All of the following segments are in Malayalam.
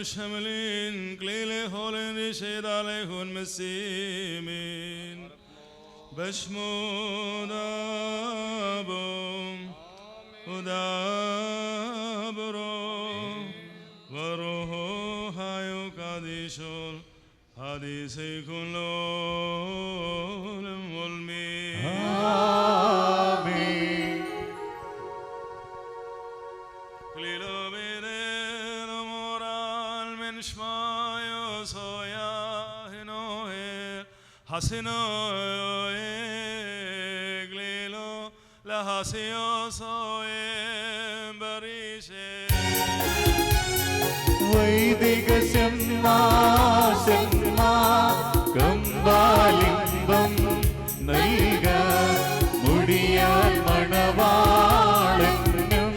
شملين قليلة هولين رشيد عليهن مسيمين بشمود أبوم ودابرو وروحو هايو قديشول حديثي كلهم والمين آمين قليلو بيدين مورال من شمايو سويا هنوهر حسنو قليلو لحسيو سويم بريشي വൈദിക കമ്പാലിംബം നൽക മുടിയാൽ മണവാളനും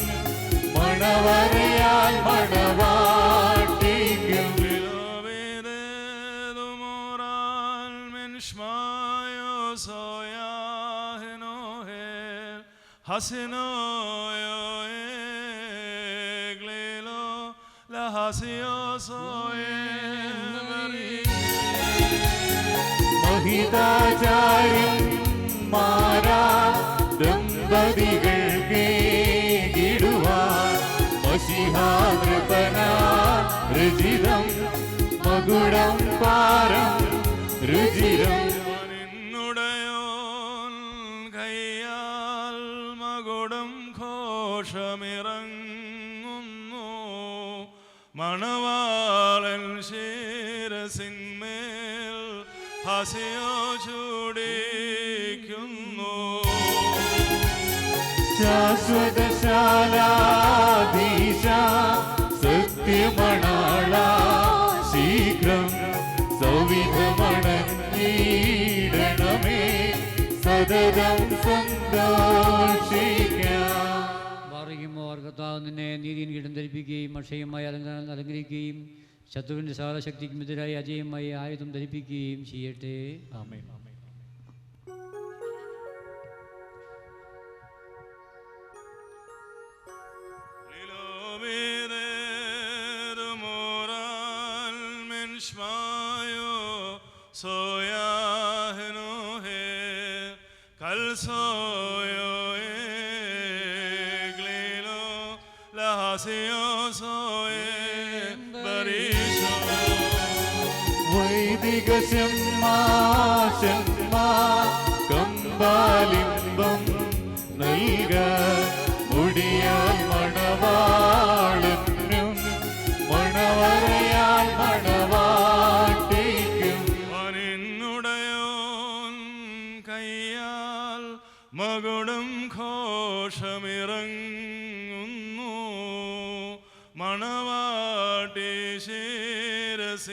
മണവരയാൽ മണവാട്ടിക്കും മോറാൽ മെൻഷ്മായോ സോയാഹിനോഹേൽ ഹസിനോയോ ഗ്ലേലോ ലഹസിയോ മഹിതാചാര്യന്മാരാ ദമ്പതികൾക്ക് ഇടുവാൻ മശിഹാകൃപനാ രുചിരം മകുടം പാരം രുചിരം നിന്നുടയോൻ കയ്യാൽ മകുടം ഘോഷമിറങ്ങുന്നു മണവാളൻ ശിരസിന്മേൽ ഹസിയോ ചൂടിക്കുന്നു ശാശ്വതശാലാധീശ സത്യമണാള ശീഘ്രം സൗവിധമണീടണമേ സതതം സന്തോഷിക്കാം. കർത്താവ് നിന്നെ നീതിயின் കീടം ധരിപ്പിക്കുകയും അക്ഷയമായ അലങ്കരിക്കുകയും ശത്രുവിൻ്റെ സകല ശക്തിക്കുമെതിരായി അജയമായ ആയുധം ധരിപ്പിക്കുകയും ചെയ്യട്ടെ. ആമേൻ. വൈദിക കമ്പാലിംബം നൽക മുടിയാൽ മണവാളനും മണവരയാൽ മണവാട്ടിക്കും നിന്നുടയോൻ കയ്യാൽ മകുടം ഘോഷമിറങ്ങുന്നു മണവാട്ടി ശിരസിന്മേൽ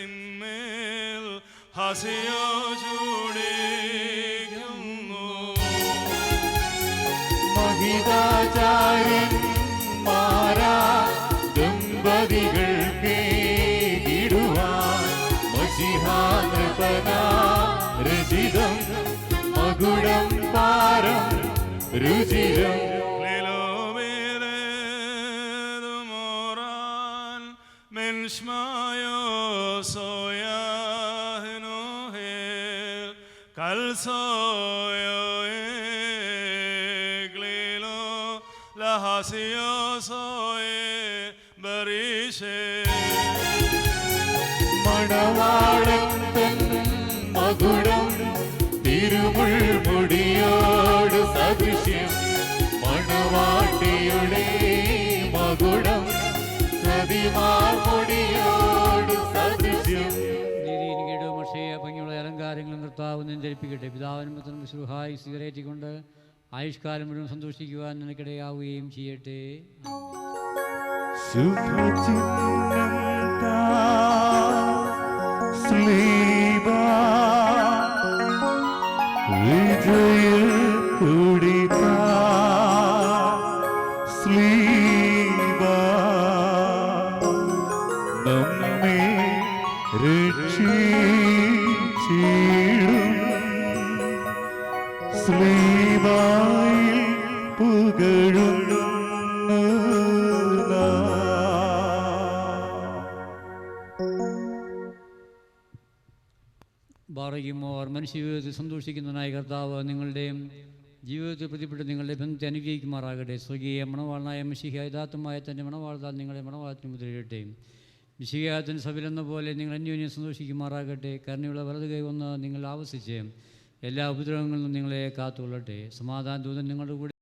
ഹസിയോ ചൂടിക്കുന്നു മഹിതാചാര്യന്മാരാ ദമ്പതികൾക്ക് ഇടുവാൻ മശിഹാകൃപനാ രചിതം മകുടം പാരം രുചിരം മെൻഷ്മായോ സോയാഹിനോഹേൽ കൽസോയോ ഗ്ലീലോ ലഹസിയോ സോയേ ബരീഷേ മണവാളൻ തൻ മകുടം തിരുമുൾമുടിയോട് സദൃശ്യം മണവാട്ടിയുടെ മകുടം സതിമാർമുടിയോട് സദൃശ്യം. നീതിயின் കീടവും അക്ഷയ ഭംഗിയുള്ള അലങ്കാരങ്ങളും കർത്താവ് നിന്നെ ധരിപ്പിക്കട്ടെ. പിതാവിനും പുത്രനും ശുഹായി സ്വീകരേറ്റിക്കൊണ്ട് ആയുഷ്കാലം മുഴുവൻ സന്തോഷിക്കുവാൻ നിനക്കിടയാവുകയും ചെയ്യട്ടെ. നമ്മെ രക്ഷിച്ചിടും സ്ലീബായിൽ പുകഴുന്നു ബാറയ്ക്കുമോർ മനുഷ്യജീവിതത്തിൽ സന്തോഷിക്കുന്നതിനായ കർത്താവ് നിങ്ങളുടെയും ജീവിതത്തിൽ പ്രതിപ്പെട്ട് നിങ്ങളുടെ ബന്ധത്തെ അനുഗ്രഹിക്കുമാറാകട്ടെ. സ്വർഗീയ മണവാളനായ മിശിഹ യഥാർത്ഥമായ തൻ്റെ മണവാളത്താൽ നിങ്ങളെ മണവാളത്തിന് മുദ്രയിടട്ടെ. മിശിഹാത്തിന് സഭയിലെന്ന പോലെ നിങ്ങൾ അന്യോന്യം സന്തോഷിക്കുമാറാകട്ടെ. കരുണയുള്ള വലത് കൈ ഒന്ന് നിങ്ങൾ ആവസിച്ച് എല്ലാ ഉപദ്രവങ്ങളിൽ നിന്നും നിങ്ങളെ കാത്തുകൊള്ളട്ടെ. സമാധാന ദൂതൻ നിങ്ങളുടെ കൂടെ